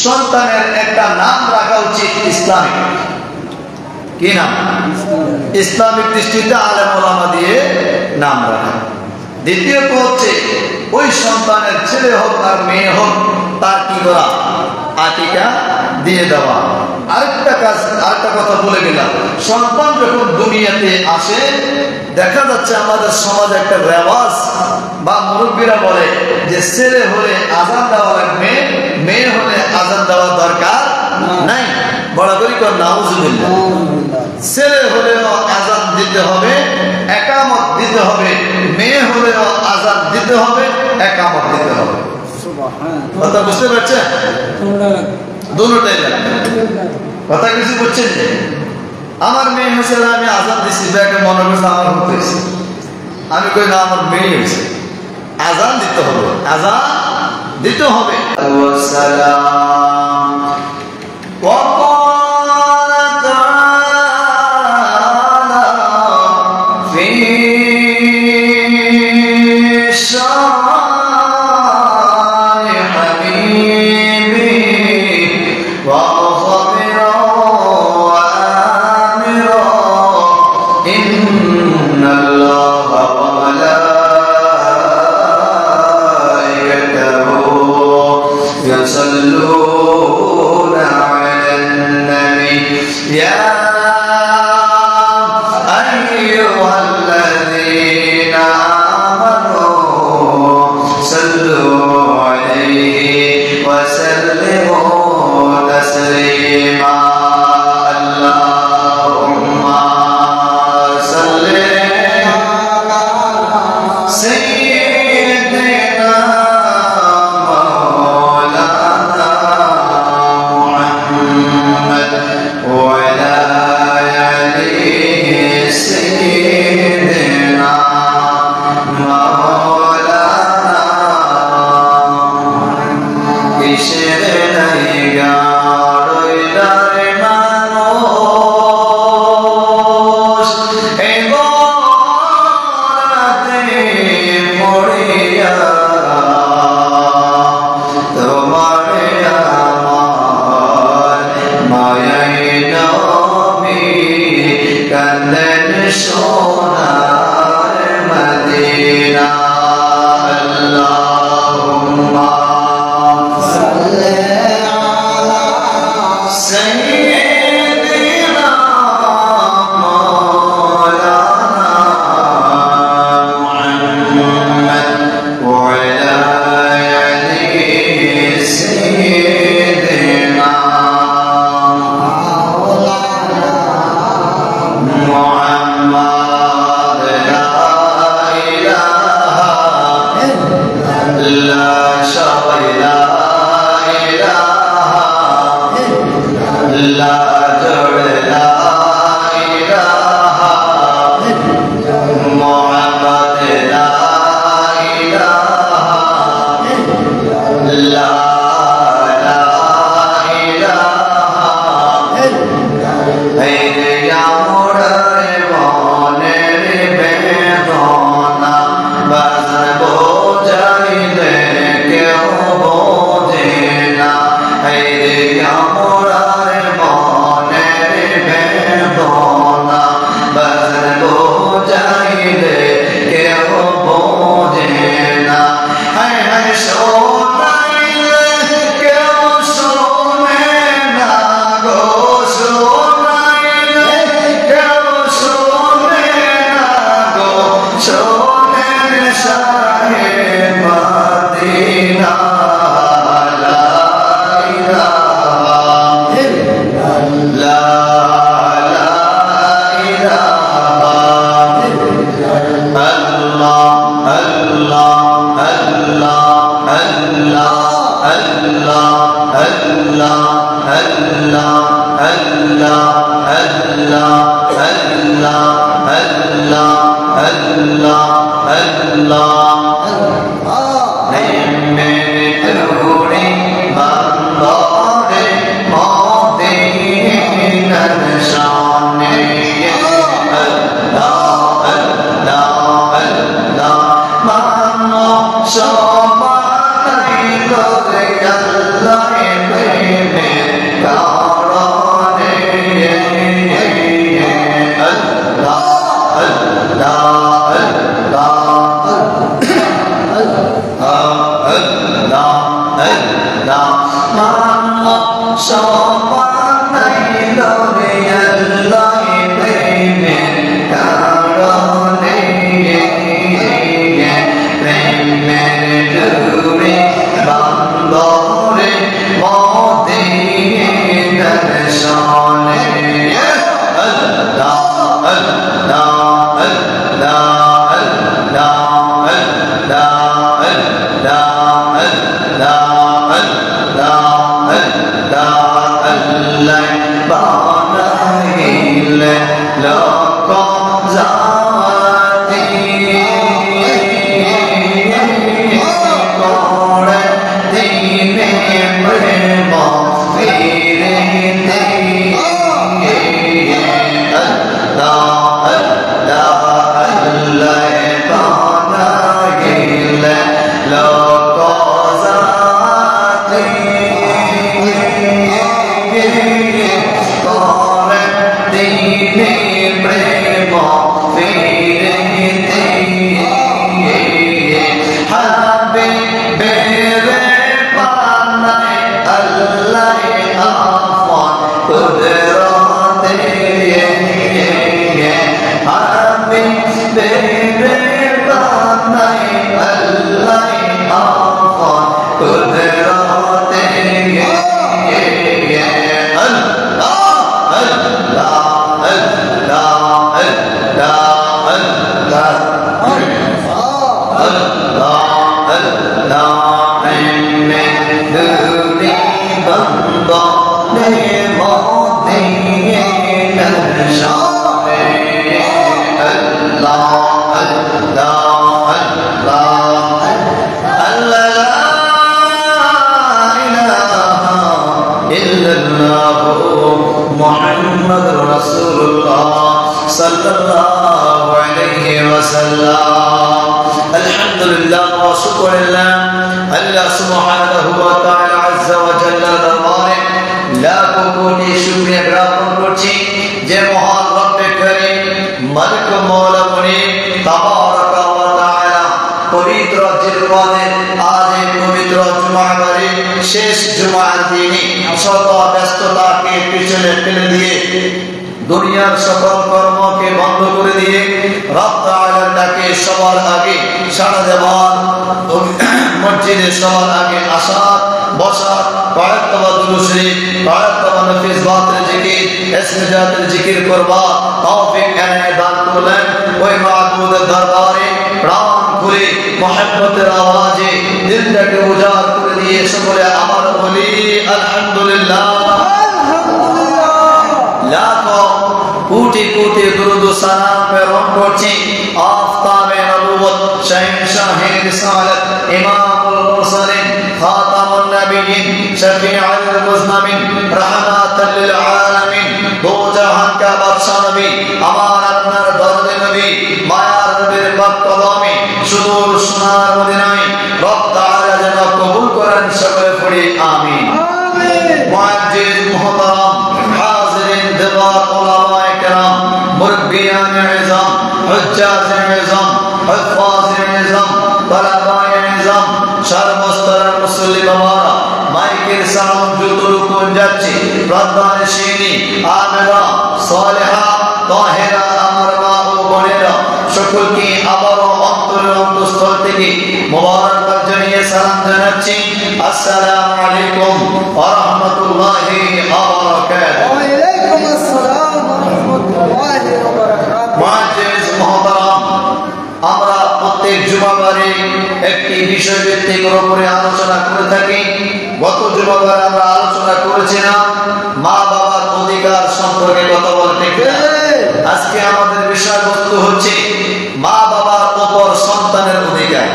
সন্তানের একটা নাম রাখা উচিত ইসলামিক। কি নাম? ইসলামিক দৃষ্টিতে আলেম ওলামা দিয়ে নাম রাখা। দ্বিতীয়ত হচ্ছে ওই সন্তানের ছেলে হোক আর মেয়ে হোক তার কি করা? আকিকা দিয়ে দেওয়া। আরেকটা কথা বলে গেলাম, সন্তান যখন দুনিয়াতে আসে দেখা যাচ্ছে আমাদের সমাজে একটা রেওয়াজ বা মুরব্বীরা বলে যে ছেলে হলে আজান দেওয়া লাগবে, মেয়ে হলে আজান দেওয়া দরকার নাই। বড় করি কর নাউজুবিল্লাহ। ছেলে হলেও আজান দিতে হবে, একামত দিতে হবে, মেয়ে হলেও আজান দিতে হবে, একামত দিতে হবে। কথা বুঝতে পারছেন? দুটোটাই লাগবে। কথা কিছু বুঝছেন? আমার মেয়ে হয়েছে, আমি আজান দিচ্ছি, ব্যাগে মনে করছে আমার হতেছে, আমি কই না আমার মেয়ে হয়েছে, আজান দিতে হবে, আজান দিতে হবে। So মানো সমান নাই রে আল্লাহ প্রেমের কারণে প্রেমের ডুবে বান্দরে মদিনার শানে আল্লাহ আল্লাহ আল্লাহ আল্লাহ শেষ জুমার দিনে শত ব্যস্ততাকে পিছনে ফেলে দিয়ে দুনিয়ার সকল কর্মকে বন্ধ করে দিয়ে রব তাআলার ডাকে সবার আগে সাড়া দেওয়ার মসজিদে সবার আগে আসা বসা কয়েকবার দুরূদ শরীফ কয়েকবার নফিস বাতের জিকির ইসমে জাতের জিকির করবা তৌফিক এনে দান করলেন ওই মাবুদের দরবারে প্রাণ খুলে মহব্বতের আওয়াজে দিলটাকে উজাড় করে দিয়ে সকলে আমার বলি আলহামদুলিল্লাহ লাখো কোটি কোটি দুরূদ সালাম প্রেরণ করছি আফতাবে নবুয়ত শাহে রিসালাত ইমামুল মুরসালিন খাতামুন নবিয়্যিন শফিউল মুজনাবিন রাহমাতাল লিল আলামিন দো জাহান কা বাদশা নবী আমার আপনার দরদে নবী মায়ার নবীর পাক কদমে সুদূর সোনার মদিনায় রব তাআলা যেন কবুল করেন সকলে পড়ি আমিন মুআজ্জিজ মুহতারাম হাজিরিন দিবার উলামায়ে কেরাম মুরব্বিয়ান ইজাম হুজ্জাজ ইজাম হুফাজ ইজাম তালাবায়ে ইজাম শরমস্তর মুসল্লি বাবারা মাইকের সাউন্ড যতটুকু যাচ্ছে প্রধানশিনী আমেরা সালেহা তাহেরা আমার মা ও বোনেরা সকলকে আবারও অন্তরের অন্তঃস্থল থেকে মোবারকবাদ জানিয়ে সালাম জানাচ্ছি আসসালামু আলাইকুম ওয়া রাহমাতুল্লাহি ওয়া বারাকাতুহু ওয়া আলাইকুম আসসালাম ওয়া রাহমাতুল্লাহি ওয়া বারাকাতুহু মুআজ্জিজ মুহতারাম আমরা প্রত্যেক জুমাবারে একটি বিষয়ভিত্তিক উপরে আলোচনা করে থাকি গত জুমাবার আমরা আলোচনা করেছিলাম মা বাবার অধিকার সম্পর্কে কথা বলতে আজকে আমাদের বিষয়বস্তু হচ্ছে মা বাবার উপর সন্তানের অধিকার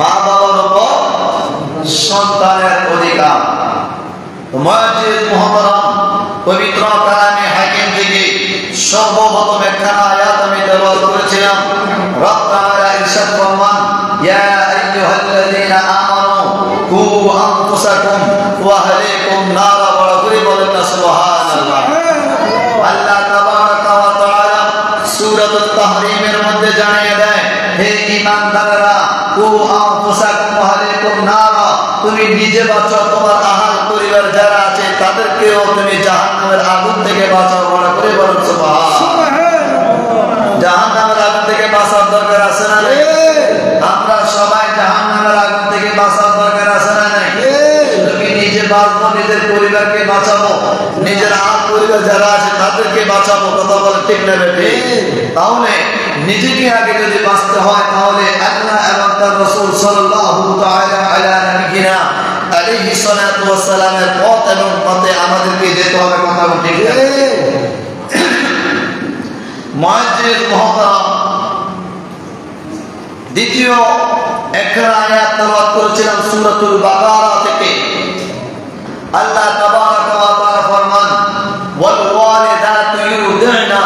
মা বাবার উপর সন্তানের অধিকার মুআজ্জিজ মুহতারাম পবিত্র কালামে হাকিম থেকে সর্বপ্রথম একটা আয়াত আমি তেলাওয়াত করেছিলাম রব তাআলা ইরশাদ ফরমান ইয়া আইয়ুহাল্লাযীনা আমানু কু আনফুসাকুম ওয়া আহলিকুম নারা ওয়া করে বলেন সুবহানাল্লাহ আল্লাহ তাবারাকা ওয়া তাআলা সূরাতুত তাহরীমের মধ্যে জানিয়ে দেয় হে ঈমানদাররা কু আনফুসাকুম ওয়া আহলিকুম নারা তুমি নিজে বাঁচো তোমার আহল তুমি জাহান্নামের আগুন থেকে বাঁচাও। বড় করে বলুন সুবহানাল্লাহ। জাহান্নামের আগুন থেকে বাঁচার দরকার আছে না নাই? আমরা সবাই জাহান্নামের আগুন থেকে বাঁচার দরকার আছে না নাই? তুমি নিজে বাঁচবো, নিজের পরিবারকে বাঁচাবো, নিজের আর পরিবার যারা আছে তাদেরকে বাঁচাবো। কথা বলে ঠিক না বেটি? তাহলে নিজেকে আগে যদি বাঁচতে হয় তাহলে আল্লাহ এবং তার রাসূল সাল্লাল্লাহু তাআলা আলা নবিয়িনা আলাইহি সাল্লাতু ওয়াস সালামের পথ এবং পথে আমাদেরকে যেতে হবে। কথা বলে ঠিক না? মুআজ্জিজ মুহতারাম, দ্বিতীয় একটা আয়াত তেলাওয়াত করেছিলাম সূরাতুল বাকারা থেকে। আল্লাহ তাবারাকা ওয়া তাআলা ফরমান, ওয়াল ওয়ালিদাতু ইউদি'না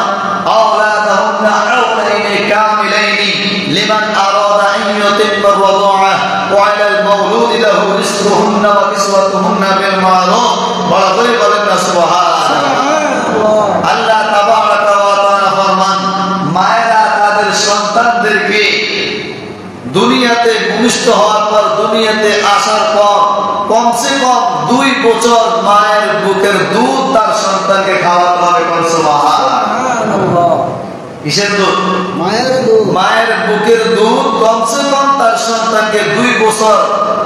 আওলাদাহুন্না হাওলাইনি কামিলাইনি লিমান আরাদা আন ইউতিম্মা আর-রাদা'a ওয়া 'আলাল মাওলুদি লাহু রিজকুহুন্না ওয়া কিসওয়াতুহুন্না বিল মা'রুফ। বলা করে বলেন না সুবহানাল্লাহ। আল্লাহ তাবারাকা ওয়া তাআলা ফরমান, মায়েরা তাদের সন্তানদেরকে দুনিয়াতে ভূমিষ্ঠ হওয়ার পর, দুনিয়াতে আসার পর কমসে কম 2 বছর মায়ের বুকের দুধ তার সন্তানকে খাওয়াতে হবে। সুবহানাল্লাহ। কিসের দুধ? মায়ের দুধ। মায়ের বুকের দুধ কমসে কম তার সন্তানকে 2 বছর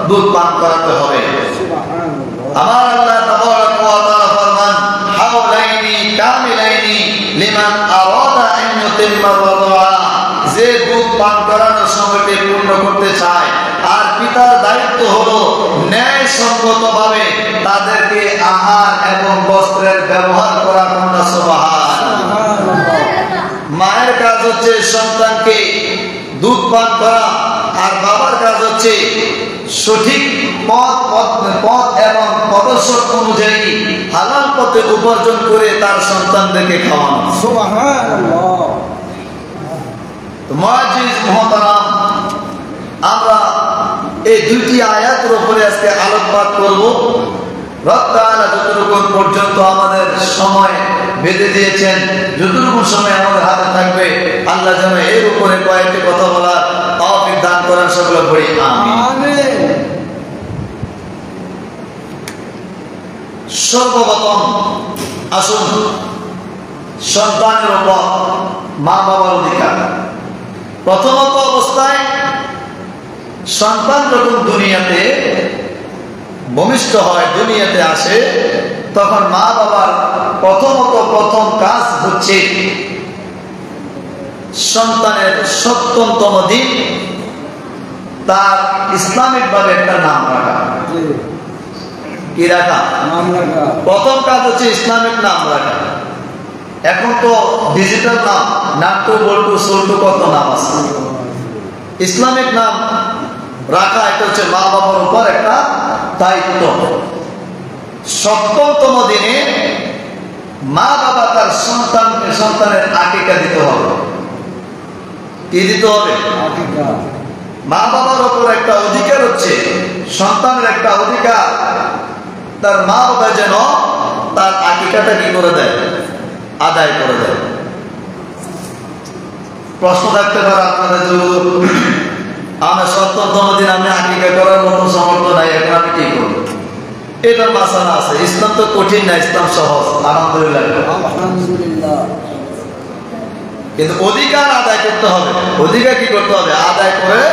দুধ পান করাতে হবে। সুবহানাল্লাহ। আমার আল্লাহ তাবারাকা ওয়া তাআলা ফরমান, হাওলাইনি কামিলাইনি লিমান আরাদা আন ইউতিম্মা আর-রাদা'a। যে দুধ পান করানোর সময়কে পূর্ণ করতে চায় আর পিতার দায়িত্ব হলো ন্যায়সঙ্গতভাবে তাদেরকে আহার এবং বস্ত্রের ব্যবহার করার। সুবহানাল্লাহ। মায়ের কাজ হচ্ছে সন্তানকে দুধ পান করা, আর বাবার কাজ হচ্ছে সঠিক পথ এবং পদক্ষেপ অনুযায়ী হালাল পথে উপার্জন করে তার সন্তানদেরকে খাওয়ানো। সুবহানাল্লাহ। মুআজ্জিজ মুহতারাম, আমরা এই দুইটি আয়াতের উপরে আজকে আলোকপাত করব। রব তাআলা যতটুকু পর্যন্ত আমাদের সময় বেঁধে দিয়েছেন, যতটুকু সময় আমাদের হাতে থাকবে, আল্লাহ যেন এর উপরে কয়েকটি কথা বলার তৌফিক দান করেন। সকলে পড়ি আমিন। সর্বপ্রথম আসুন সন্তানের উপর মা বাবার অধিকার। প্রথমত অবস্থায় সন্তান যখন দুনিয়াতে ভূমিষ্ঠ হয়, দুনিয়াতে আসে, তখন মা বাবার প্রথম কাজ হচ্ছে সন্তানের ৭০তম দিন তার ইসলামিক ভাবে একটা নাম রাখা। কি রাখা? নাম রাখা। প্রথম কাজ হচ্ছে ইসলামিক নাম রাখা। এখন তো ডিজিটাল নাম, নাট্টু বল্টু সল্টু কত নাম আছে। ইসলামিক নাম রাখা এটা হচ্ছে মা বাবার উপর একটা দায়িত্ব। ৭০তম দিনে মা বাবা তার সন্তানের আকিকা দিতে হবে। কি দিতে হবে? আকিকা। মা বাবার উপর একটা অধিকার হচ্ছে, সন্তানের একটা অধিকার, তার মা বাবা যেন তার আকিকাটা কি করে দেয়? আদায় করে দেয়। প্রশ্ন থাকতে পারে আপনাদের, আমার ৭০তম দিন আমি আকিকা করার মতো সামর্থ্য নাই, এখন আমি কি করবো? এটার মাসালা আছে। ইসলাম তো কঠিন না, ইসলাম সহজ। আলহামদুলিল্লাহ। কিন্তু অধিকার আদায় করতে হবে। অধিকার কি করতে হবে? আদায় করে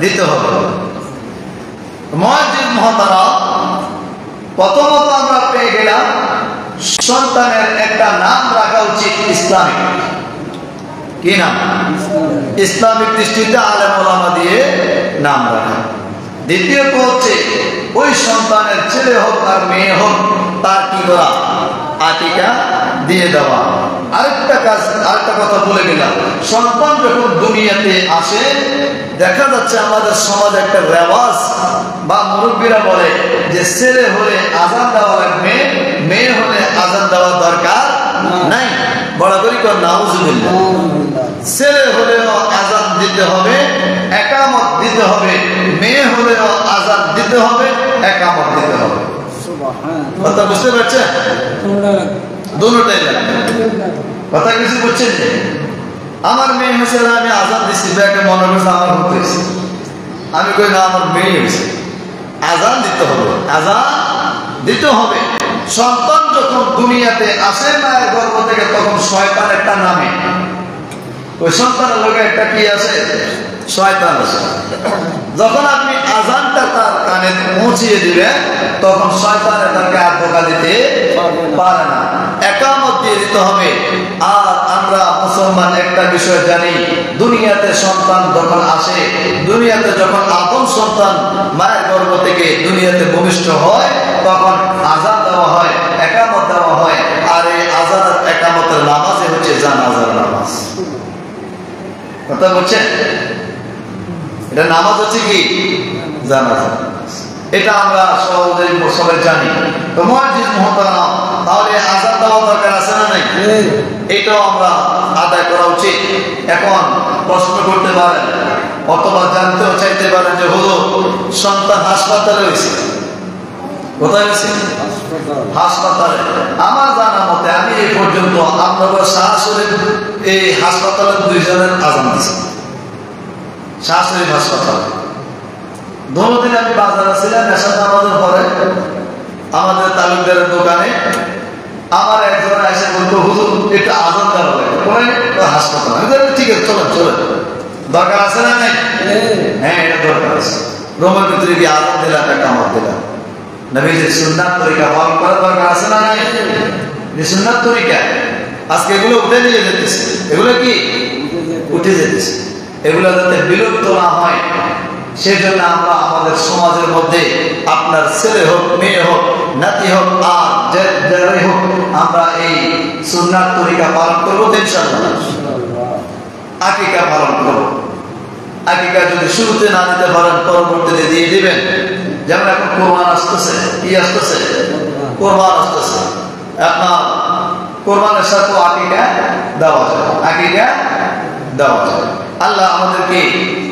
দিতে হবে। মুআজ্জিজ মুহতারাম, প্রথমত আমরা পেয়ে গেলাম সন্তানের একটা নাম রাখা উচিত ইসলামিক। কি নাম? ইসলামিক দৃষ্টিতে আলেম ওলামা দিয়ে নাম রাখা। দ্বিতীয়ত হচ্ছে ওই সন্তানের ছেলে হোক আর মেয়ে হোক তার কি করা? আকিকা দিয়ে দেওয়া। আরেকটা কথা বলে গেলাম, সন্তান যখন দুনিয়াতে আসে, দেখা যাচ্ছে আমাদের সমাজে একটা রেওয়াজ বা মুরব্বীরা বলে যে ছেলে হলে আজান দেওয়া লাগবে, মেয়ে হলে আজান দেওয়া দরকার নাই। বড় করি কর নাউজুবিল্লাহ। ছেলে হলেও আজান দিতে হবে, একামত দিতে হবে, মেয়ে হলেও আজান দিতে হবে, একামত দিতে হবে। কথা বুঝতে পারছেন? দুটোটাই লাগবে। কথা কিছু বুঝছেন? আমার মেয়ে হয়েছে, আমি আজান দিচ্ছি, ব্যাগে মনে করছে আমার হতেছে, আমি কই না আমার মেয়ে হয়েছে, আজান দিতে হবে, আজান দিতে হবে। সন্তান যখন দুনিয়াতে আসে মায়ের গর্ভ থেকে, তখন শয়তান একটা নামে, ওই সন্তানের লোকে একটা কি আছে, শয়তান আছে। যখন আপনি আজানটা তার কানে পৌঁছিয়ে দিবেন, তখন শয়তান তাকে আর ধোঁকা দিতে পারে না। একামত দিয়ে দিতে হবে। আর আমরা মুসলমান একটা বিষয় জানি, দুনিয়াতে সন্তান যখন আসে, দুনিয়াতে যখন আদম সন্তান মায়ের গর্ভ থেকে দুনিয়াতে ভূমিষ্ঠ হয়, তখন আজান দেওয়া হয়, একামত দেওয়া হয়। আর এই আজান আর একামতের নামাজে হচ্ছে জানাজার নামাজ। কথা বলছেন? এটা নামাজ হচ্ছে কি? জানাজা। এটা আমরা সহজেই সবাই জানি। তো মুয়াজ্জিন মুহতারাম, তাহলে আজান দেওয়া দরকার আছে না নাই? এটাও আমরা আদায় করা উচিত। এখন প্রশ্ন করতে পারেন অথবা জানতেও চাইতে পারেন যে হুজুর, সন্তান হাসপাতালে হয়েছে, কোথায় হয়েছে? হাসপাতালে। আমার জানা মতে আমি এই পর্যন্ত আপনাদের সরাসরি এই হাসপাতালে 2 জনের আজান দিয়েছি, সরাসরি হাসপাতালে। দোনোদিন আমি বাজারে ছিলাম, এসব নামাজের পরে আমাদের তালুকদারের দোকানে আমার একজন এসে বলতো, হুজুর একটু আজান দেওয়া লাগে হাসপাতাল। ঠিক আছে, চলেন চলেন, দরকার আছে না নাই? হ্যাঁ, এটা দরকার আছে। রোমের ভিতরে গিয়ে আজান দিলাম, একটা কামড় দিলাম। নবীজির সুন্নাত তরিকা পালন করার দরকার আছে না নাই? সুন্নাত তরিকা আজকে এগুলো উঠে নিয়ে যেতেছে। এগুলো কি উঠে যেতেছে? এগুলো যাতে বিলুপ্ত না হয়, সেজন্য আমরা আমাদের সমাজের মধ্যে আপনার ছেলে হোক, মেয়ে হোক, নাতি হোক, আর যারাই হোক, আমরা এই সুন্নাত তরিকা পালন করবো ইনশাআল্লাহ। আকিকা পালন করবো। আকিকা যদি শুরুতে না দিতে পারেন, পরবর্তীতে দিয়ে দিবেন। যেমন এখন কোরবান আসতেছে, কি আসতেছে? কোরবান আসতেছে। আপনার কোরবানের সাথে আকিকা দেওয়া যায়, আকিকা দেওয়া যায়। আল্লাহ আমাদেরকে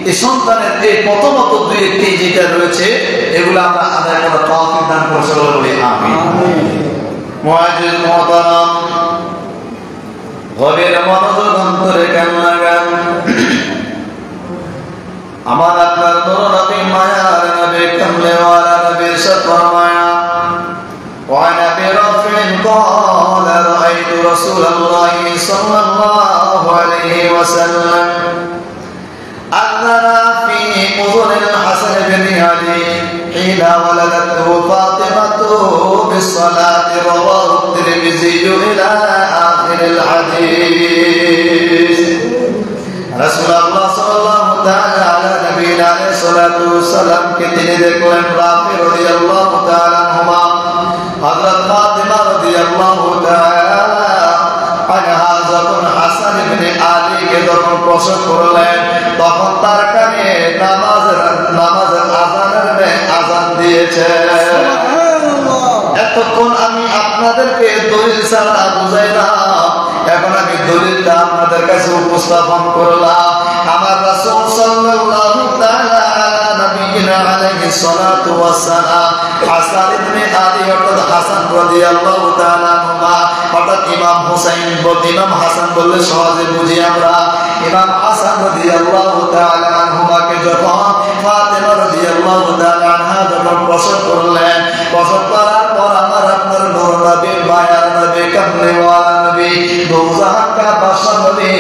এই সন্তানের এই প্রথমত 2-1টি যেটা রয়েছে, এগুলো আমরা আদায় করার তৌফিক দান করে সকলে বলি আমিন। মুআজ্জিন মুহতারাম, গভীর মনোযোগ অন্তরে কান লাগান। আমার আপনার নূর নবী মায়ার নবী কামলেওয়ালা নবীর সাথে মায়া। وعن ابي رافع قال رايت رسول الله صلى الله عليه وسلم أذن في أذن الحسن بن علي حين ولدته فاطمة بالصلاة. رواه الترمذي إلى آخر الحديث. رسول الله صلى الله تعالى على نبينا عليه الصلاة والسلام के তিনি দেখলেন রাফি রাদিয়াল্লাহু তাআলা আনহুমা হযরত ফাতিমা রাদিয়াল্লাহু তাআলা আনহা যখন হাসান ইবনে আলী কে যখন প্রসব করলেন, তখন তার কানে নামাজের আজানের আজান দিয়েছে। এতক্ষণ আমি আপনাদেরকে দলিল ছাড়া বুঝাইলাম, এখন আমি দলিলটা আপনাদের কাছে উপস্থাপন করলাম। আমার রাসূল সাল্লাল্লাহু তাআলা নবীনা আলাইহিস সালাতু ওয়াস সালাম হাসান ইবনে আলী অর্থাৎ হাসান রাদিয়াল্লাহু তাআলা আনহুমা, অর্থাৎ ইমাম হুসাইন ইমাম হাসান বললে সহজে বুঝি আমরা। ইমাম হাসান রাদিয়াল্লাহু তাআলা আনহুমাকে যখন ফাতিমা রাদিয়াল্লাহু তাআলা আনহা যখন প্রসব করলেন, প্রসব করার পর আমার আপনার নূর নবী মায়ার নবী কামলেওয়ালা নবী দোজাহান কা বাদশা নবী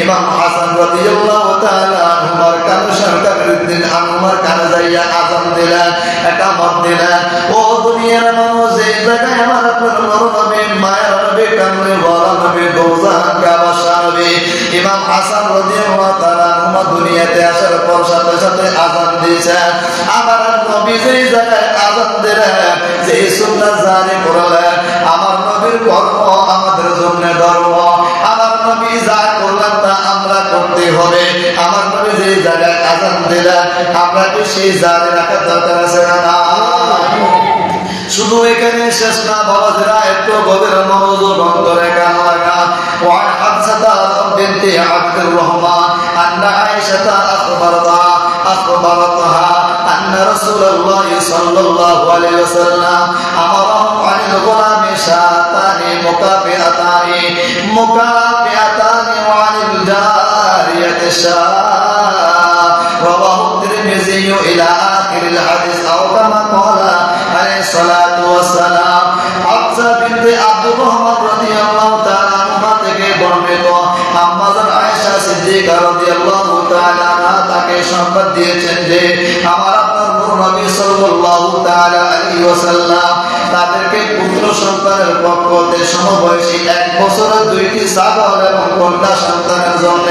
ইমাম হাসান রাদিয়াল্লাহু তাআলা আনহুমার কানে সরকারউদ্দিন আনহুমার কানে যাইয়া আযান দিলেন, ইকামত দিলেন। ও দুনিয়ার মানুষ, এই জায়গায় আমার আপনার নূর নবী মায়ার নবী কামলেওয়ালা নবী দোজাহান কা বাদশা নবী ইমাম হাসান রাদিয়াল্লাহু তাআলা আনহুমা দুনিয়াতে আসার পর সাথে সাথে আযান দিয়েছেন। আমার নবী যেই জায়গায় আযান দিলেন, যে সুন্নাত জারি করলেন, আমার নবীর কর্ম আমাদের জন্য ধর্ম। আমার নবী যা করলেন তা আমরা করতে হবে। আমার নবী যেই জায়গায় আযান দিলেন, আমরা কি সেই জারি রাখার দরকার আছে না? শুধু এখানে শেষ না বাবাজিরা, একটু গভীর মনোযোগ অন্তরে কান লাগান। ওয়ান হাফসাতা বিনতি আব্দুর রহমান আন্না আয়েশা আখবারতহা আন্না রাসূলুল্লাহ সাল্লাল্লাহু আলাইহি ওয়াসাল্লাম আমারাহু আনিল গুলামি শাতানি মুকাফিআতানি ওয়া আনিল জারিয়াতি শাহ। রাওয়াহু তিরমিজি ইলা আখিরিল হাদিস আও কামা ক্বালা আলাইহিস সালাতু ওয়াস সালাম। সুসংবাদ দিয়েছেন যে আমার আপনার নবী সাল্লাল্লাহু তাআলা আলাইহি ওয়াসাল্লাম তাদেরকে পুত্র সন্তানের পক্ষ হতে সমবয়সী 1 বছরের 2টি ছাগল এবং কন্যা সন্তানের জন্য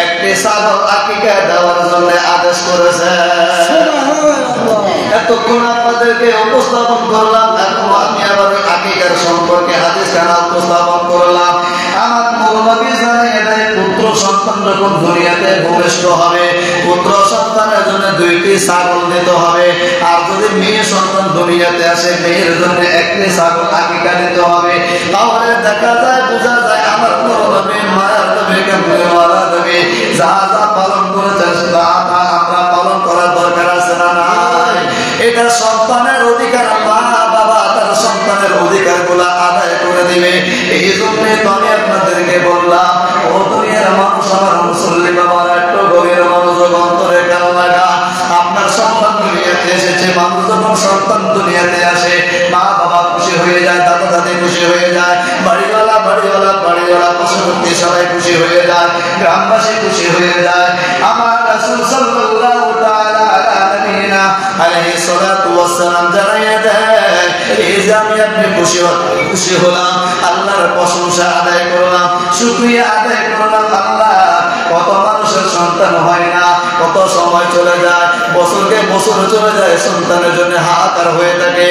একটি ছাগল আকিকা দেওয়ার জন্য আদেশ করেছেন। এতক্ষণ আপনাদেরকে উপস্থাপন করলাম, এখন আমি আবার আকিকার সম্পর্কে হাদিস খানা উপস্থাপন করলাম। আমার নবী জানিয়ে দেয় পুত্র সন্তান যখন দুনিয়াতে ভূমিষ্ঠ হবে পুত্র সন্তানের জন্য 2টি ছাগল দিতে হবে, আর যদি মেয়ে সন্তান দুনিয়াতে আসে মেয়ের জন্য একটি ছাগল আকিকা দিতে হবে। তাহলে দেখা যায় বোঝা যায় আমার নবী মায়ের নবী কেমন মারা দেবে যা যা পালন করেছেন তা আমরা পালন করার দরকার আছে না নাই? এটা সন্তানের অধিকার, মা বাবা তার সন্তানের অধিকার গুলা আদায় করে দিবে। এই জন্য তো আমি আপনাদেরকে বললাম ও দুনিয়ার মানুষ, আমার মুসল্লি বাবার একটু গভীর মনোযোগ অন্তরে কান লাগা। আপনার সন্তান দুনিয়াতে এসেছে, মানুষ যখন সন্তান দুনিয়াতে আসে মা বাবা খুশি হয়ে যায়, দাদা দাদি খুশি হয়ে যায়, বাড়িওয়ালা পার্শ্ববর্তী সবাই খুশি হয়ে যায়, গ্রামবাসী খুশি হয়ে যায়। আমার রাসূল সাল্লাল্লাহু তাআলা আলাইহি সাল্লাতু ওয়াস সালাম জানাইয়া দেন এই যে আমি আপনি খুশি হলাম, আল্লাহর প্রশংসা আদায় করলাম, শুকরিয়া আদায় করলাম। আল্লাহ কত মানুষের সন্তান হয় না, কত সময় চলে যায়, বছরকে বছর চলে যায়, সন্তানের জন্য হাহাকার হয়ে থাকে,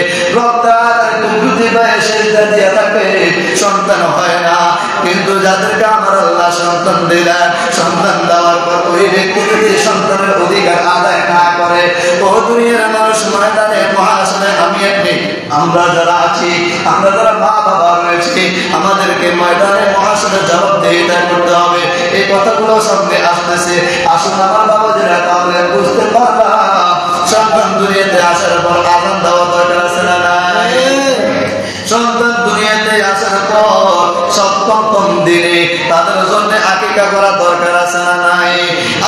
সন্তান হয় না। কিন্তু যাদেরকে আমার আল্লাহ সন্তান দিলেন, সন্তান দেওয়ার পর ওই ব্যক্তি যদি সন্তানের অধিকার আদায় না করে ও দুনিয়ার মানুষ ময়দানে মহাশনে আমি আপনি আমরা যারা আছি, আমরা যারা মা বাবা রয়েছে, আমাদেরকে ময়দানে মহাশনে জবাবদিহিতা করতে হবে। এই কথাগুলো সামনে আসতেছে। আসুন আমার বাবা যারা তাহলে বুঝতে পারলাম সন্তান দুনিয়াতে আসার পর আযান দেওয়া দরকার আছে না নাই? সন্তান দুনিয়াতে আসার পর সপ্তম দিনে তাদের জন্য আকিকা করা দরকার আছে না নাই?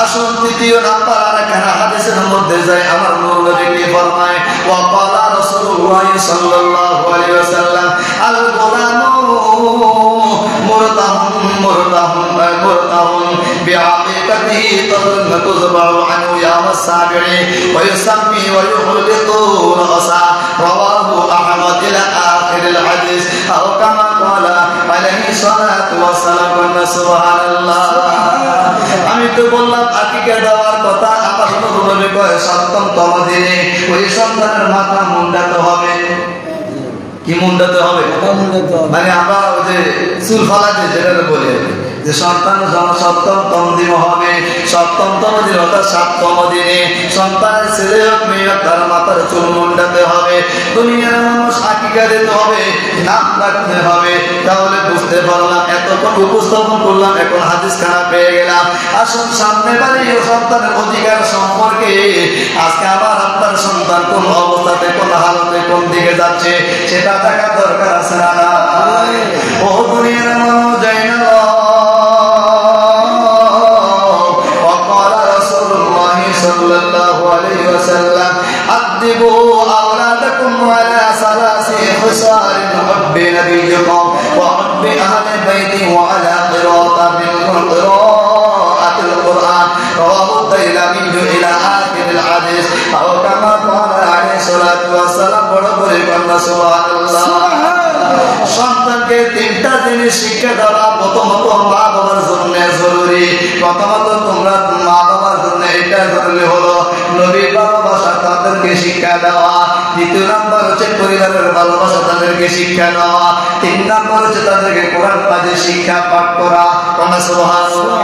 আসুন তৃতীয় নাম্বার আরেকখানা হাদিসের মধ্যে যায় আমার নবী কি ফরমায়, ওয়া ক্বালা রাসূলুল্লাহ সাল্লাল্লাহু আলাইহি ওয়াসাল্লাম আল গুলামু মুরতাহুন বিআকিকাতিহি তুযবাউ আনহু ইয়াম আস-সাবি'i ওয়া ইউসাম্মি ওয়া ইউহলিqu রাসা রাওয়াহু আহমদ ইলা আখিরিল হাদিস আও কামা ক্বালা আলাইহি সাল্লাতু ওয়াস সালাম। সুবহানাল্লাহ। আমি তো বললাম আকিকা দেওয়ার কথা, আমার নবী কয় সপ্তমতম দিনে ওই সন্তানের মাথা মুন্ডাতে হবে। কি মুন্ডাতে হবে? মানে আমরা ওই যে চুল ফালাতে যেটা বলে যে সন্তান সপ্তমতম দিন হবে, সপ্তমতম দিন অর্থাৎ 7তম দিনে সন্তানের ছেলে হোক মেয়ে হোক তার মাথার চুল মুন্ডাতে হবে। দুনিয়ার মানুষ আকিকা দিতে হবে, নাম রাখতে হবে। তাহলে বুঝতে পারলাম, এতক্ষণ উপস্থাপন করলাম, এখন হাদিস খানা পেয়ে গেলাম। আসুন সামনে বাড়ি সন্তানের অধিকার সম্পর্কে আজকে আমার আপনার সন্তান কোন অবস্থাতে, কোন হালতে, কোন দিকে যাচ্ছে সেটা দেখা দরকার আছে না? ও দুনিয়ার মানুষ যাই না أدبوا أولادكم على 3 خصال حب نبيكم وحب أهل بيته وعلى قراءة القرآن رواه الديلمي إلى آخر الحديث أو كما قال عليه الصلاة والسلام سبحان الله। সন্তানকে 3টা জিনিস শিক্ষা দেওয়া প্রথমত মা বাবার জন্য জরুরি। প্রথমত তোমরা মা বাবার জন্য এটা জরুরি হলো নবীর ভালোবাসা তাদেরকে শিক্ষা দেওয়া। দ্বিতীয় নাম্বার হচ্ছে পরিবারের ভালোবাসা তাদেরকে শিক্ষা দেওয়া। 3 নাম্বার হচ্ছে তাদেরকে কোরআন পাঠের শিক্ষা পাঠ করা। সুবহানাল্লাহ।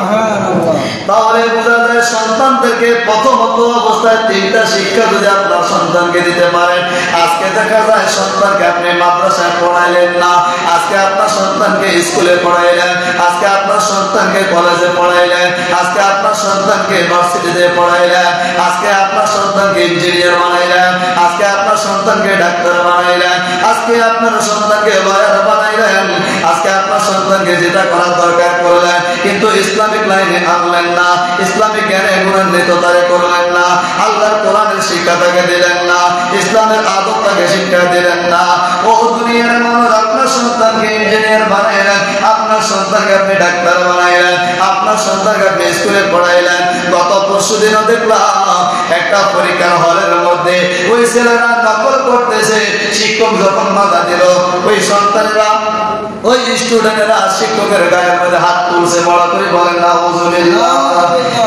তাহলে বোঝা যায় সন্তানদেরকে প্রথমত অবস্থায় 3টা শিক্ষা যদি আপনার সন্তানকে দিতে পারেন। আজকে দেখা যায় সন্তানকে আপনি মাদ্রাসায় পড়াইলেন না, আজকে আপনার সন্তানকে স্কুলে পড়াইলেন, আজকে আপনার সন্তানকে কলেজে পড়াইলেন, আজকে আপনার সন্তানকে ইউনিভার্সিটিতে পড়াইলেন, আজকে আপনার সন্তানকে ইঞ্জিনিয়ার বানাইলেন, আজকে আপনার সন্তানকে ডাক্তার বানাইলেন, আজকে আপনার সন্তানকে লয়ার বানাইলেন, আজকে আপনার সন্তানকে যেটা করার দরকার করলেন, কিন্তু ইসলামিক লাইনে আনলেন না, ইসলামিক জ্ঞানে গুণান্বিত তারে করলেন না, আল্লাহর কোরআনের শিক্ষা তাকে দিলেন না, ইসলামের আদব তাকে শিক্ষা দিলেন না। ও দুনিয়ার মানুষ আপনার সন্তানকে ইঞ্জিনিয়ার বানাইলেন, আপনার সন্তানকে আপনি ডাক্তার বানাইলেন, আপনার সন্তান সন্তানকে আপনি স্কুলে পড়াইলেন, গত পরশুদিনও দেখলাম একটা পরীক্ষার হলের মধ্যে ওই ছেলেরা নকল করতেছে। শিক্ষক যখন বাধা দিল, ওই সন্তানেরা ওই স্টুডেন্টেরা শিক্ষকের গায়ের মধ্যে হাত তুলছে। বড় করে বলেন না হুজুরিল্লাহ।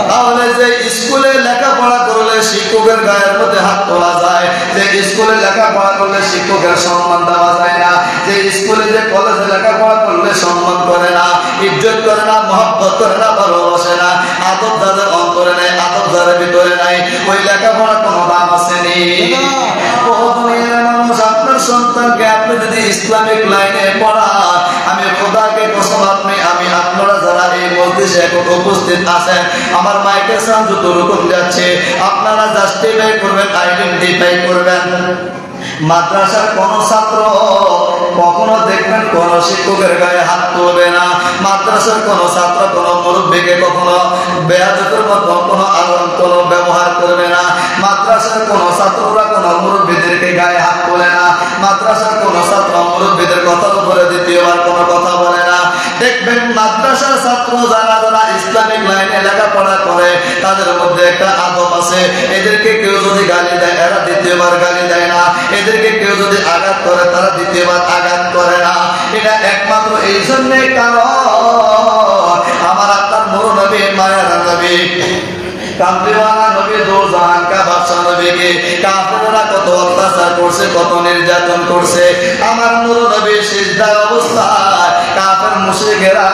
তাহলে যে স্কুলে লেখাপড়া করলে শিক্ষকের গায়ের মধ্যে হাত তোলা যায়, যে স্কুলে লেখাপড়া করলে শিক্ষকের সম্মান দেওয়া যায় না, যে স্কুলে যে কলেজে লেখাপড়া করলে সম্মান করে না, ইজ্জত করে না, মহব্বত করে না, ভালোবাসে না, আদব যাদের অন্তরে নাই, আদব যাদের ভিতরে নাই, ওই লেখাপড়া কোনো দাম আসেনি। মানুষ, আপনার সন্তানকে আপনি যদি ইসলামিক লাইনে পড়ান, আমি খোদাকে কসম, আমি আপনারা যারা এই মজলিসে এখন উপস্থিত আছেন, আমার মাইকের সাউন্ড যতটুকু যাচ্ছে আপনারা জাস্টিফাই করবেন, আইডেন্টিফাই করবেন। মাদ্রাসার কোন ছাত্র কখনো দেখবেন কোন শিক্ষকের গায়ে হাত তুলবে না। মাদ্রাসার কোন ছাত্র কোন মুরব্বীকে কখনো বেয়াদবের মতো কোনো ব্যবহার করবে না। মাদ্রাসার কোন ছাত্ররা কোন মুরব্বীদেরকে গায়ে হাত তোলে না। মাদ্রাসার কোন ছাত্র মুরব্বীদের কথার উপরে দ্বিতীয়বার কোনো কথা বলে না। দেখবেন মাদ্রাসার ছাত্র যারা যারা ইসলামিক লাইনে লেখাপড়া করে তাদের মধ্যে একটা আদব আছে। এদেরকে কেউ যদি গালি দেয় এরা দ্বিতীয়বার গালি দেয় না। এদেরকে কেউ যদি আঘাত করে তারা দ্বিতীয়বার আঘাত করে না। এটা একমাত্র এই জন্যে কারণ আমার আপনার নূর নবী, মায়ের নবী, কামলিওয়ালা নবী, দোজাহান কা বাদশা নবীকে কাফেররা কত অত্যাচার করছে, কত নির্যাতন করছে। আমার নূর নবী সিজদার অবস্থায় কাফের মুশরিকেরা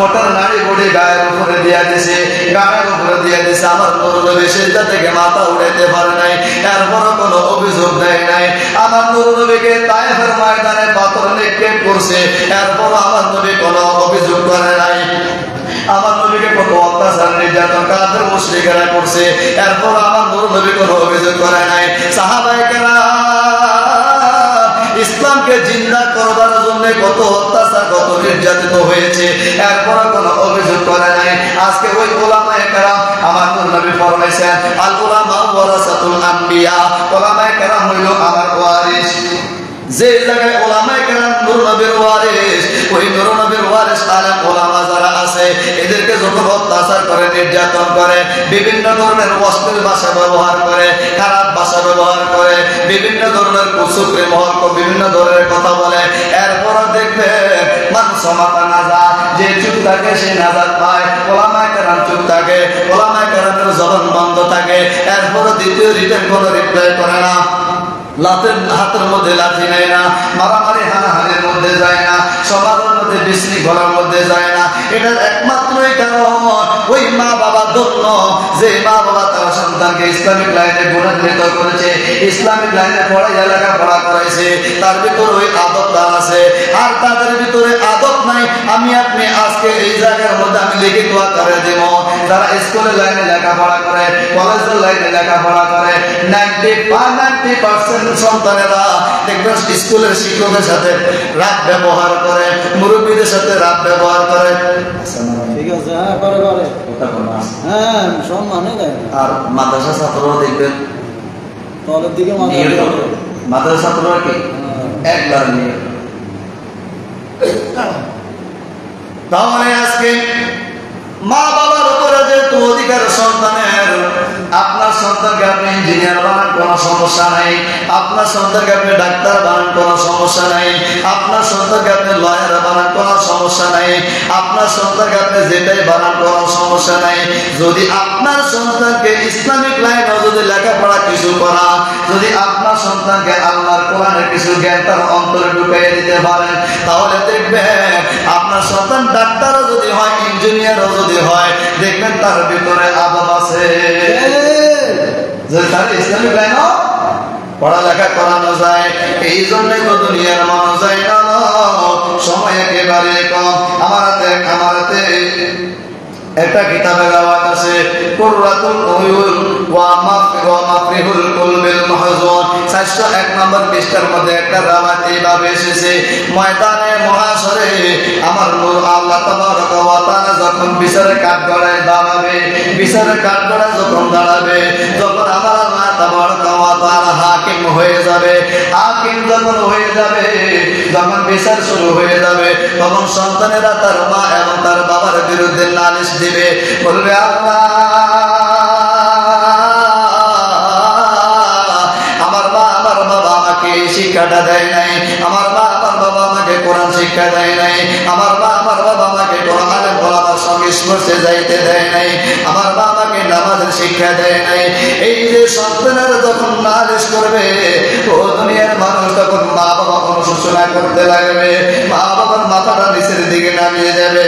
ওটার নাড়ি বুড়ি গায়ের উপরে দিয়া দিছে, গায়ের উপরে দিয়া দিছে। আমার নূর নবী সিজদা থেকে মাথা উঠাইতে পারে নাই, এরপরও কোনো অভিযোগ দেয় নাই। আমার নূর নবীকে তায়েফের ময়দানে পাথর নিক্ষেপ করছে, এরপরও আমার নবী কোনো অভিযোগ করে নাই। আমার নবীকে কত অত্যাচার নির্যাতন কাফের মুশরিকেরা করছে, এরপর আমার নূর নবী কোনো অভিযোগ করে নাই। সাহাবায়ে কেরাম ইসলামকে জিন্দা করবার জন্য কত অত্যাচার, কত নির্যাতিত হয়েছে, এরপর কোনো অভিযোগ করে নাই। আজকে ওই উলামায়ে কেরাম, আমার নূর নবী ফরমাইছেন আল উলামা ওয়ারাসাতুল আম্বিয়া, উলামায়ে কেরাম হইল আমার ওয়ারিস। যে জায়গায় উলামায়ে কেরাম নূর নবীর ওয়ারিস, ওই নূর নবীর ওয়ারিস আলেম উলামা যারা আছে এদেরকে যখন অত্যাচার করে, নির্যাতন করে, বিভিন্ন ধরনের অশ্লীল ভাষা ব্যবহার করে, খারাপ ভাষা ব্যবহার করে, বিভিন্ন ধরনের কুচক্রি মহল, বিভিন্ন ধরনের কথা বলে, এরপর দেখবে মানুষ মাথা নাজাত, যে চুপ থাকে সে নাজাত পায়। উলামায়ে কেরাম চুপ থাকে, উলামায়ে কেরামের জবান বন্ধ থাকে, এরপর দ্বিতীয় রিটার্ন কোনো রিপ্লাই করে না, লাতের হাতের মধ্যে লাঠি নেয় না, মারামারি হানাহানির মধ্যে যায় না, সমাজের মধ্যে বিশৃঙ্খলার মধ্যে যায় না। এটার একমাত্রই কারণ ওই মা বাবা ধন্য, যে মা বাবা তার সন্তানকে ইসলামিক লাইনে গুণান্বিত করেছে, ইসলামিক লাইনে পড়াইয়া লেখাপড়া করাইছে, তার ভিতরে ওই আদবটা আছে। আর তাদের ভিতরে আদব নাই, আমি আপনি আজকে এই জায়গার মধ্যে আমি লিখিত আকারে দেব, যারা স্কুলের লাইনে লেখাপড়া করে, কলেজের লাইনে লেখাপড়া করে, 90% সন্তানেরা দেখবেন স্কুলের শিক্ষকের সাথে রাত ব্যবহার করে, মুরব্বীদের সাথে রাত ব্যবহার করে। ঠিক আছে, হ্যাঁ করে করে, হ্যাঁ সম্মানে দেয়। আর মাদ্রাসা ছাত্ররা দেখবেন তলের দিকে মাদ্রাসা ছাত্ররা কি একবার নিয়ে। তাহলে আজকে মা বাবার উপরে যেহেতু অধিকার সন্তানের, আপনার সন্তানকে আপনি ইঞ্জিনিয়ার বানান কোনো সমস্যা নাই, আপনার সন্তানকে আপনি ডাক্তার বানান কোনো সমস্যা নাই, আপনার সন্তানকে আপনি লয়ার বানান কোনো সমস্যা নাই, আপনার সন্তানকে আপনি যেটাই বানান কোনো সমস্যা নাই। যদি আপনার সন্তানকে ইসলামিক লাইনে যদি লেখাপড়া কিছু করা, যদি আপনার সন্তানকে আল্লাহর কোরআনের কিছু জ্ঞান তার অন্তরে ঢুকিয়ে দিতে পারেন, তাহলে দেখবেন আপনার সন্তান ডাক্তারও যদি হয়, ইঞ্জিনিয়ারও যদি হয়, দেখবেন তার ভিতরে আদব আছে। যে তার ইসলামিক লাইনও পড়ালেখা করানো যায়। এই জন্যই তো দুনিয়ার মানুষ যায় না, সময় একেবারে কম। আমার হাতে একটা কিতাবের আওয়াজ আছে, কুররাতুল উয়ুন ওয়া মাফরিহুল কুলবিল মাহজুন, 401 নম্বর পৃষ্ঠার মধ্যে একটা রাওয়াত এইভাবে এসেছে, ময়দানে মহাশরে আমার নূর আল্লাহ তাবারক ওয়া তাআলা যখন বিচারের কাঠগড়ায় দাঁড়াবে, বিচারের কাঠগড়ায় যখন দাঁড়াবে, যখন আমার আল্লাহ তাবারাকা ওয়া তাআলা হাকিম হয়ে যাবে। হাকিম যখন হয়ে যাবে, যখন বিচার শুরু হয়ে যাবে, তখন সন্তানেরা তার মা এবং তার বাবার বিরুদ্ধে নালিশ দিবে, বলবে আল্লাহ আমার মা আমার বাবা আমাকে এই শিক্ষাটা দেয় নাই, আমার মা আমার বাবা আমাকে কোরআন শিক্ষা দেয় নাই, আমার মা আমার বাবা আমাকে কোরআনের বলাবার সংস্পর্শে যাইতে দেয় নাই, আমার মা আমাকে নামাজের শিক্ষা দেয় নাই। এই যে সন্তানেরা যখন নালিশ করবে, ও দুনিয়ার মানুষ তখন মা বাবা অনুশোচনা করতে লাগবে, মা বাবার মাথাটা নিচের দিকে নামিয়ে যাবে,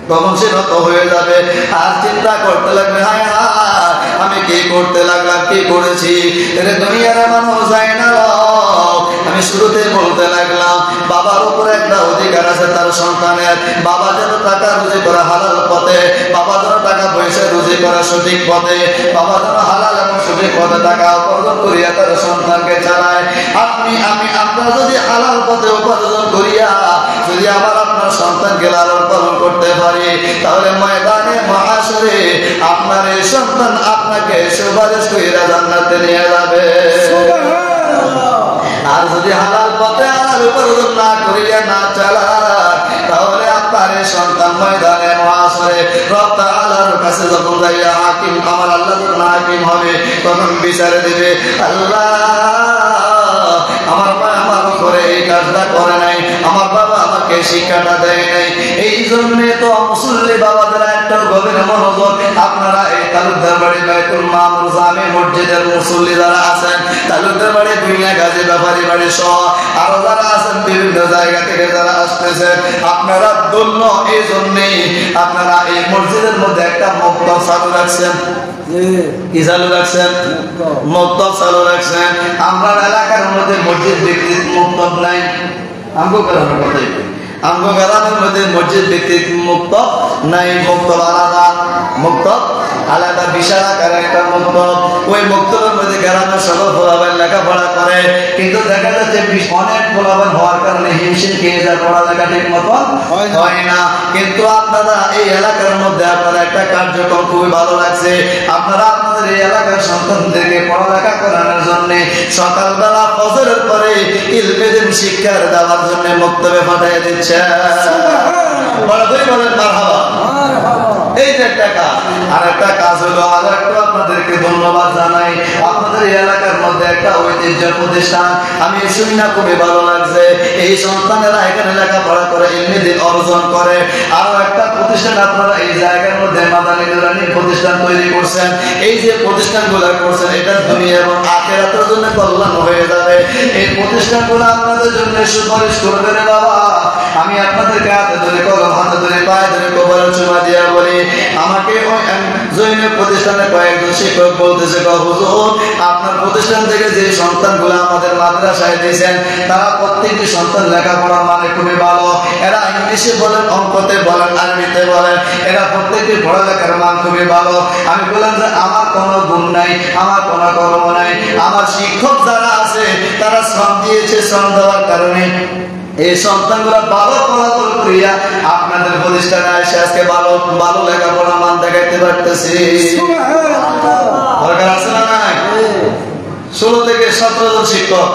তখন সে নত হয়ে যাবে আর চিন্তা করতে লাগবে হায় হায় আমি কি করতে লাগলাম, কি করেছি। দুনিয়ার মানুষ যায় না, আমি শুরুতে বলতে লাগলাম বাবার উপরে একটা অধিকার আছে তার সন্তানের। বাবা যেন টাকা রুজি করে হালাল পথে, বাবা যেন টাকা পয়সা রুজি করে সঠিক পথে, বাবা যেন হালাল এবং সঠিক পথে টাকা উপার্জন করিয়া তার সন্তানকে চালায়। আপনি আমি আপনারা যদি হালাল পথে উপার্জন করিয়া যদি আমার আপনার সন্তানকে লালন পালন করতে পারি, তাহলে ময়দানে মহাশরে আপনার এই সন্তান আপনাকে সুপারিশ কইরা জান্নাতে নিয়ে যাবে। আর যদি হালাল পথে হালাল উপার্জন না করিয়া না চালায়, তাহলে আপনার এই সন্তান ময়দানে মহাশরে রব তাআলার কাছে যখন যাইয়া হাকিম আমার আল্লাহ যখন হাকিম হবে, তখন বিচারে দিবে আল্লাহ আমার মা আমার উপরে এই কাজটা করে নাই, আমার বাবা আমাকে শিক্ষাটা দেয় নাই। এই জন্যে তো মুসল্লি বাবাদের একটা গভীর মনোযোগ, আপনারা এই তালুকদার বাড়ি বাইতুল মামুর জামে মসজিদের মুসল্লি যারা আছেন, তালুকদার বাড়ি দুনিয়া গাজী ব্যাপারী বাড়ি সহ আরো যারা আছেন বিভিন্ন জায়গা থেকে যারা আসতেছেন, আপনারা ধন্য। এই জন্যেই আপনারা এই মসজিদের মধ্যে একটা মক্তব চালু রাখছেন। কি চালু রাখছেন? মক্তব চালু রাখছেন। আমরা এলাকার মধ্যে মসজিদ ভিত্তিক মক্তব নাই, আমগো গ্রামের কথাই, আমগো গ্রামের মধ্যে মসজিদ ভিত্তিক মক্তব নাই। মক্তব আলাদা, মক্তব আলাদা বিশাল আকার একটা মক্তব। ওই মক্তবের মধ্যে গ্রামের সকল পোলাপান লেখাপড়া করে, কিন্তু দেখা যাচ্ছে অনেক পোলাপান হওয়ার কারণে হিমশিম খেয়ে যায়, পড়ালেখা ঠিক মতন হয় না। কিন্তু আপনারা এই এলাকার মধ্যে আপনারা একটা কার্যক্রম খুবই ভালো লাগছে, আপনারা আপনাদের এই এলাকার সন্তানদেরকে পড়ালেখা করানোর জন্য সকালবেলা ফজরের পরে ইলমে দিন শিক্ষা দেওয়ার জন্য মক্তবে পাঠিয়ে দিচ্ছে। বড় করে বলেন মারহাবা। এই যে একটা কাজ, আর একটা কাজ হলো আর একটু আপনাদেরকে ধন্যবাদ জানাই, আপনাদের এই এলাকার মধ্যে একটা ঐতিহ্য প্রতিষ্ঠান আমি শুনি না, খুবই ভালো লাগছে। এই সন্তানেরা এখানে লেখাপড়া করে ইলমে দিন অর্জন করে। আরো একটা প্রতিষ্ঠান আপনারা এই জায়গার মধ্যে মাদানী নুরানী প্রতিষ্ঠান তৈরি করছেন। এই যে প্রতিষ্ঠানগুলো করছেন, এটা দুনিয়া এবং আখিরাতের জন্য কল্যাণ হয়ে যাবে। এই প্রতিষ্ঠানগুলো আপনাদের জন্য সুপারিশ করবে রে বাবা। আমি আপনাদেরকে হাতে ধরে কলম হাতে ধরে পায়ে ধরে কবরে চুমা দিয়া বলি, আমাকে ওই জৈনিক প্রতিষ্ঠানে কয়েকজন শিক্ষক বলতেছে হুজুর আপনার প্রতিষ্ঠান থেকে যে সন্তানগুলো আমাদের মাদ্রাসায় দিয়েছেন, তারা প্রত্যেকটি সন্তান লেখাপড়া মানে খুবই ভালো, এরা ইংলিশে বলেন, অঙ্কতে বলেন, আরবিতে বলেন, এরা প্রত্যেকটি পড়ালেখার মান খুবই ভালো। আমি বললাম যে আমার কোনো গুণ নাই, আমার কোনো কর্ম নাই, আমার শিক্ষক যারা আছে তারা শ্রম দিয়েছে, শ্রম দেওয়ার কারণে এই সন্তানগুলো ভালো ফলাফল করিয়া আপনাদের প্রতিষ্ঠানে এসে আজকে ভালো ভালো লেখাপড়া মান দেখাইতে পারতেছি। দরকার আছে না নাই? 16 থেকে 17 জন শিক্ষক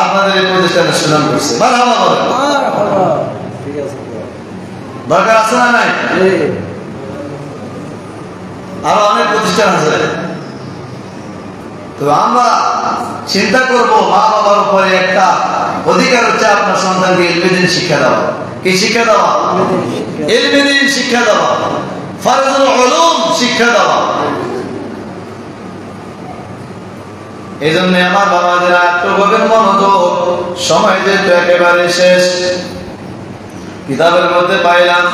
আপনাদের এই প্রতিষ্ঠানে সুনাম করছে। দরকার আছে না নাই? আরো অনেক প্রতিষ্ঠান আছে। তো আমরা চিন্তা করব মা বাবার উপরে একটা অধিকার হচ্ছে আপনার সন্তানকে ইলমে দিন শিক্ষা দেওয়া। কি শিক্ষা দেওয়া? ইলমে দিন শিক্ষা দেওয়া, ফরজুল উলুম শিক্ষা দেওয়া। এই জন্য আমার বাবাদের একটু গভীর মনোযোগ, সময় যেহেতু একেবারে শেষ। কিতাবের মধ্যে পাইলাম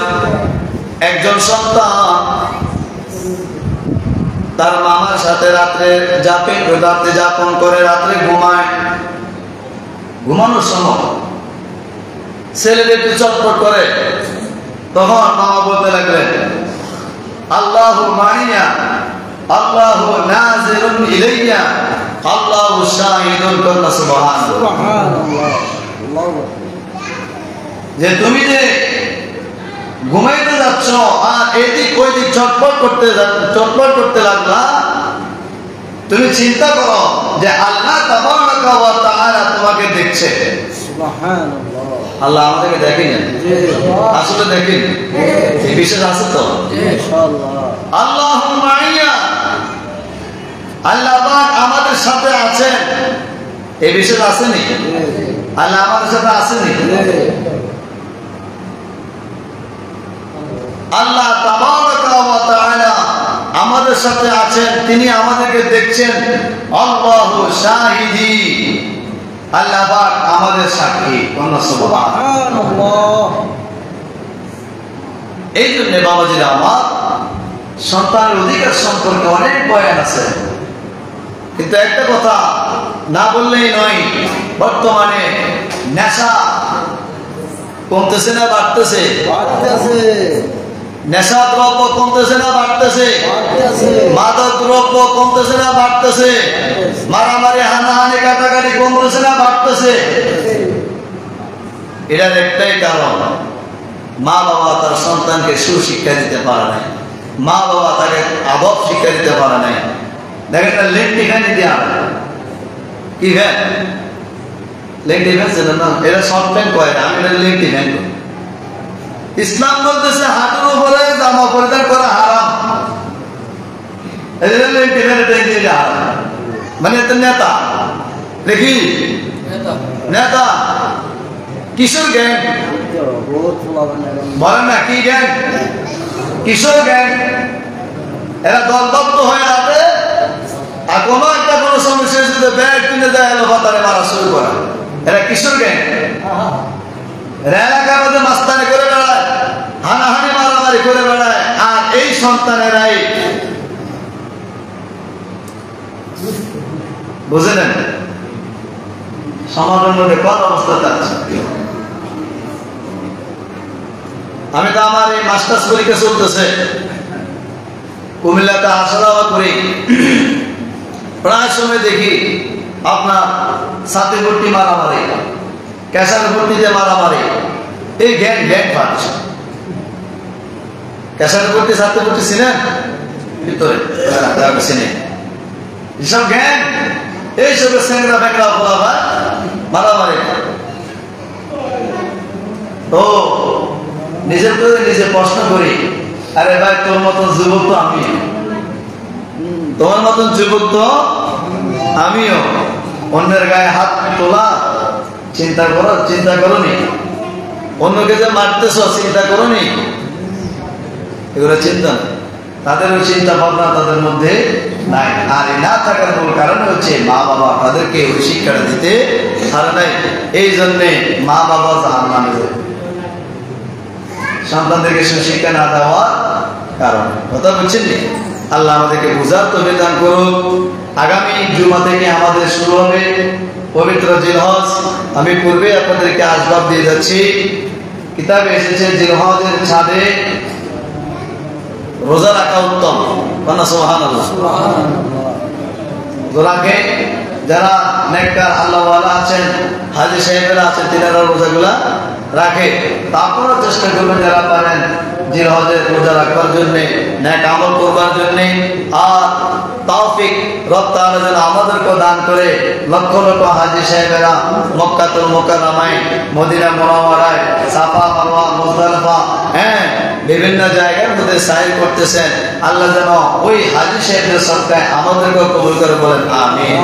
একজন সন্তান তার মামার সাথে রাত্রে যাপন করে, রাত্রে ঘুমায়। ঘুমানোর সময় ছেলের একটু চটপট করে, তখন মামা বলতে লাগলেন আল্লাহু মাইয়া, আল্লাহু নাজিরুন ইলাইয়া, আল্লাহু শাহিদুন, কন্না সুবহানাল্লাহ। যে তুমি যে ঘুমাইতে যাচ্ছ আর এদিক ওইদিক চটপট করতে লাগলা, তুমি চিন্তা করো যে আল্লাহ তাবারাকা ওয়া তাআলা তোমাকে দেখছে। সুবহানাল্লাহ। আল্লাহ আমাদেরকে দেখেন, আসলে দেখেন, এই বিশ্বাস আছে তো? ইনশাআল্লাহ। আল্লাহু মাইয়া, আল্লাহ পাক আমাদের সাথে আছেন, এই বিশ্বাস আসেনি? আল্লাহ আমাদের সাথে আসেনি? আল্লাহ তাবারাকা ওয়া তাআলা আমাদের সাথে আছেন, তিনি আমাদেরকে দেখছেন। আল্লাহু শাহিদি, আল্লাহ পাক আমাদের সাক্ষী। সুবহানাল্লাহ। এই জন্য বাবাজিরা আমার, সন্তানের অধিকার সম্পর্কে অনেক বয়ান আছে, কিন্তু একটা কথা না বললেই নয়, বর্তমানে নেশা কমতেছে না বাড়তেছে? বাড়তেছে। নেশা দ্রব্য কমতেছে না বাড়তেছে? বাড়তেছে। মাদক দ্রব্য কমতেছে না বাড়তেছে? মারামারি হানাহানি কাটাকাটি কমতেছে না বাড়তেছে? এটার একটাই কারণ, মা বাবা তার সন্তানকে সুশিক্ষা দিতে পারে নাই, মা বাবা তাকে আদব শিক্ষা দিতে পারে নাই। দেখেন না, লেংটি খানি দেওয়া কি ভ্যান, লেংটি ভ্যান ছিল না, এটা শর্ট প্যান্ট করে, আমি এটা লেংটি ভ্যান করি। ইসলাম বলতেছে হাঁটুর উপরে জামা পরিধান করা হারাম, লেংটি ভ্যান এটা হারাম। মানে এত নেতা দেখি, নেতা কিশোর গ্যাং, বলেন না কি গ্যাং? কিশোর গ্যাং, এরা দলবদ্ধ হয়ে আছে, আর কোনো একটা কোনো সমস্যা যদি ব্যাগ কিনে দেয় এলো ভাতারে মারা শুরু করা। এরা কিশোর গ্যাং, এরা এলাকার মধ্যে মাস্তানি করে বেড়ায়, হানাহানি মারামারি করে বেড়ায়, আর এই সন্তানেরাই বুঝলেন সমাজের মধ্যে কত অবস্থা যাচ্ছে। আমি তো আমার এই মাস্টার্স পরীক্ষা চলতেছে, কুমিল্লাতে আসা যাওয়া করি, প্রায় সময় দেখি আপনার ছাতি ভর্তি মারামারি, ক্যাশার ভর্তিতে মারামারি, এই গ্যাং গ্যাং ফাটছে। ক্যাশার ভর্তি ছাতি ভর্তি চিনেন ভিতরে চিনে, এসব গ্যাং, এইসবের স্যাংরা ব্যাংরা বলা হয় মারামারি। তো নিজের করে নিজে প্রশ্ন করি, আরে ভাই তোর মতন যুবক তো আমি, তোমার মতন যুবক তো আমিও, অন্যের গায়ে হাত তোলা চিন্তা করোনি, অন্যকে যে মারতেছ চিন্তা করোনি, এগুলো চিন্তা না, তাদের ওই চিন্তা ভাবনা তাদের মধ্যে নাই। আর এই না থাকার মূল কারণ হচ্ছে মা বাবা তাদেরকে ওই শিক্ষাটা দিতে পারে নাই। এই জন্যে মা বাবা জাহান্নামে যায়, সন্তানদেরকে সুশিক্ষা না দেওয়ার কারণ। কথা বুঝছেন? আল্লাহ আমাদেরকে বুঝার তৌফিক দান করুন। আগামী জুমা থেকে আমাদের শুরু হবে পবিত্র জিলহজ। আমি পূর্বে আপনাদেরকে আসবাব দিয়ে যাচ্ছি, কিতাবে এসেছে জিলহজের ছাদে রোজা রাখা উত্তম। সুবহানাল্লাহ। রোজাকে যারা নেককার আল্লাহওয়ালা আছেন, হাজী সাহেবেরা আছেন, তিনারা রোজাগুলা রাখে। তারপরে চেষ্টা করবেন যারা পারেন জিলহজের রোজা রাখবার জন্য, নেক আমল করবার জন্য। আর তৌফিক রব তাআলা যেন আমাদেরকে দান করে লক্ষ লক্ষ হাজী সাহেবেরা মক্কাতুল মুকাররমায়, মদিনা মুনাওয়ারায়, সাফা মারওয়া মুজদালিফা, বিভিন্ন জায়গার মধ্যে সাইর করতেছেন। আল্লাহ যেন ওই হাজী সাহেবদের সদকায় আমাদেরকে কবুল করে বলেন আমিন।